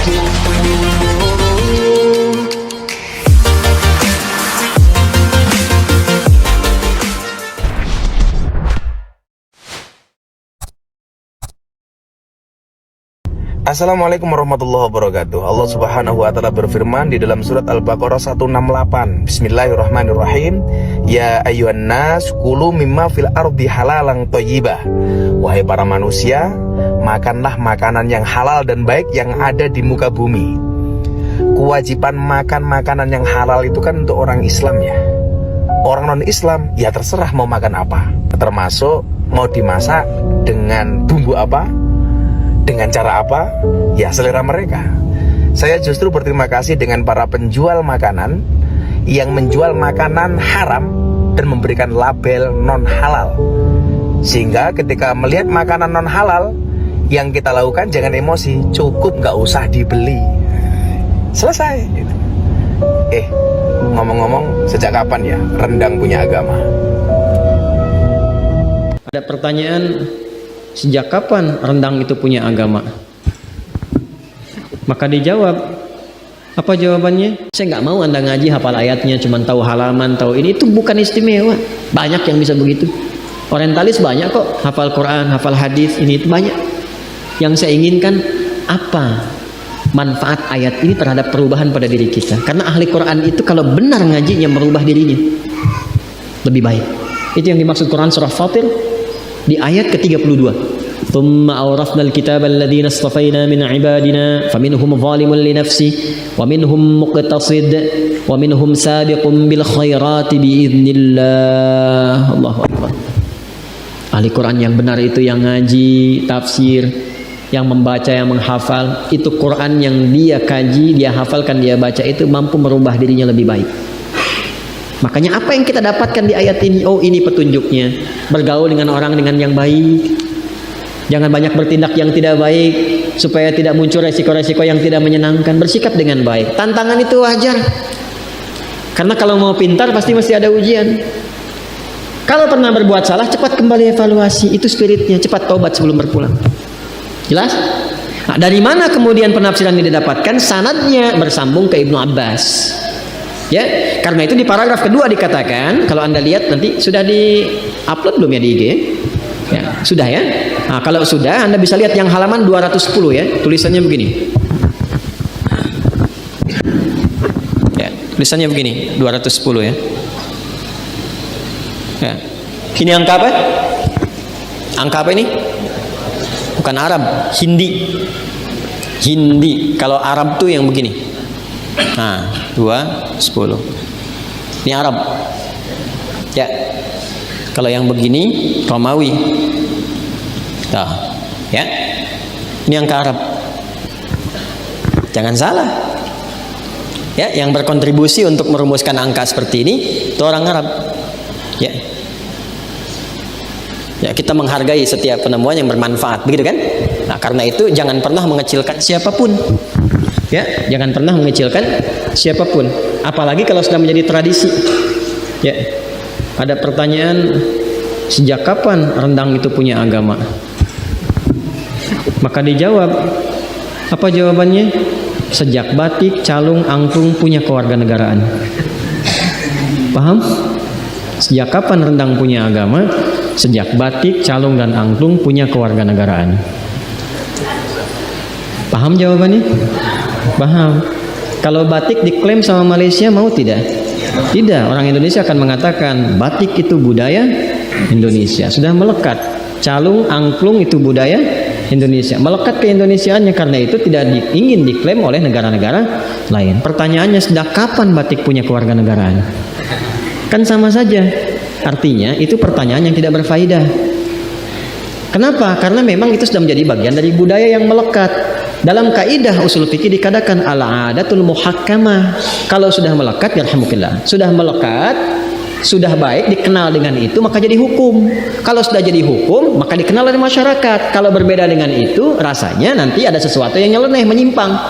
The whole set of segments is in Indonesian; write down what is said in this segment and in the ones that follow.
Assalamualaikum warahmatullahi wabarakatuh. Allah subhanahu wa ta'ala berfirman di dalam surat Al-Baqarah 168. Bismillahirrahmanirrahim. Ya ayyuhan nas kulu mimma fil ardi halalan thayyibah. Wahai para manusia, makanlah makanan yang halal dan baik yang ada di muka bumi. Kewajiban makan makanan yang halal itu kan untuk orang Islam ya. Orang non-Islam ya terserah mau makan apa. Termasuk mau dimasak dengan bumbu apa, dengan cara apa, ya selera mereka. Saya justru berterima kasih dengan para penjual makanan yang menjual makanan haram dan memberikan label non-halal. Sehingga ketika melihat makanan non-halal, yang kita lakukan jangan emosi, cukup gak usah dibeli. Selesai. Ngomong-ngomong, sejak kapan ya rendang punya agama? Ada pertanyaan, sejak kapan rendang itu punya agama? Maka dijawab, apa jawabannya? Saya nggak mau Anda ngaji hafal ayatnya, cuma tahu halaman, tahu ini, itu bukan istimewa. Banyak yang bisa begitu. Orientalis banyak kok, hafal Quran, hafal hadis, ini itu banyak. Yang saya inginkan, apa manfaat ayat ini terhadap perubahan pada diri kita? Karena ahli Quran itu kalau benar ngajinya merubah dirinya, lebih baik. Itu yang dimaksud Quran surah Fatir di ayat ke-32. Thumma awrafna al-kitaba alladhina istafayna min ibadina faminhum zalimun li nafsi wa minhum muqtasid wa minhum sabiqun bil khairati biidznillah. Allahu akbar. Ahli Quran yang benar itu yang ngaji, tafsir, yang membaca, yang menghafal. Itu Quran yang dia kaji, dia hafalkan, dia baca, itu mampu merubah dirinya lebih baik. Makanya apa yang kita dapatkan di ayat ini? Oh, ini petunjuknya. Bergaul dengan orang dengan yang baik. Jangan banyak bertindak yang tidak baik, supaya tidak muncul resiko-resiko yang tidak menyenangkan. Bersikap dengan baik. Tantangan itu wajar. Karena kalau mau pintar pasti mesti ada ujian. Kalau pernah berbuat salah, cepat kembali evaluasi. Itu spiritnya, cepat taubat sebelum berpulang. Jelas? Nah, dari mana kemudian penafsiran ini didapatkan? Sanadnya bersambung ke Ibnu Abbas. Ya, karena itu di paragraf kedua dikatakan, kalau Anda lihat nanti sudah di-upload belum ya di IG? Ya, sudah ya. Nah, kalau sudah Anda bisa lihat yang halaman 210 ya, tulisannya begini. Ya, tulisannya begini, 210 ya. Ya. Ini angka apa? Angka apa ini? Bukan Arab, Hindi. Hindi. Kalau Arab tuh yang begini. Nah, 210. Ini Arab. Ya. Kalau yang begini Romawi. Nah, ya. Ini angka Arab. Jangan salah. Ya, yang berkontribusi untuk merumuskan angka seperti ini itu orang Arab. Ya. Ya, kita menghargai setiap penemuan yang bermanfaat, begitu kan? Nah, karena itu jangan pernah mengecilkan siapapun. Ya, jangan pernah mengecilkan siapapun, apalagi kalau sudah menjadi tradisi. Ya, ada pertanyaan, sejak kapan rendang itu punya agama? Maka dijawab, apa jawabannya? Sejak batik, calung, angklung punya kewarganegaraan. Paham? Sejak kapan rendang punya agama? Sejak batik, calung, dan angklung punya kewarganegaraan. Paham jawabannya? Paham. Kalau batik diklaim sama Malaysia, mau tidak? Tidak. Orang Indonesia akan mengatakan batik itu budaya Indonesia, sudah melekat. Calung, angklung itu budaya Indonesia, melekat ke Indonesiaannya. Karena itu tidak ingin diklaim oleh negara-negara lain. Pertanyaannya, sejak kapan batik punya kewarganegaraan? Kan sama saja. Artinya itu pertanyaan yang tidak berfaedah. Kenapa? Karena memang itu sudah menjadi bagian dari budaya yang melekat. Dalam kaidah usul fikih dikatakan al-adatul muhakkamah. Kalau sudah melekat, yarhamukillah, sudah melekat, sudah baik, dikenal dengan itu, maka jadi hukum. Kalau sudah jadi hukum, maka dikenal oleh masyarakat. Kalau berbeda dengan itu, rasanya nanti ada sesuatu yang nyeleneh, menyimpang.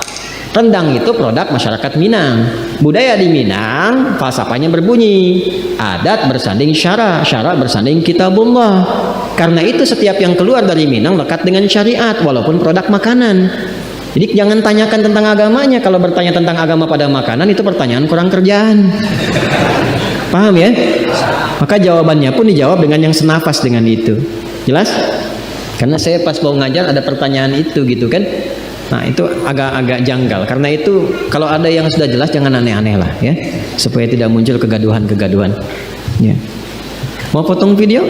Rendang itu produk masyarakat Minang. Budaya di Minang, falsafahnya berbunyi, adat bersanding syara, syara bersanding kitabullah. Karena itu setiap yang keluar dari Minang lekat dengan syariat, walaupun produk makanan. Jadi jangan tanyakan tentang agamanya. Kalau bertanya tentang agama pada makanan itu pertanyaan kurang kerjaan. Paham ya? Maka jawabannya pun dijawab dengan yang senafas dengan itu. Jelas? Karena saya pas mau ngajar ada pertanyaan itu gitu kan. Nah itu agak-agak janggal. Karena itu kalau ada yang sudah jelas jangan aneh-aneh lah ya, supaya tidak muncul kegaduhan-kegaduhan. Ya. Mau potong video?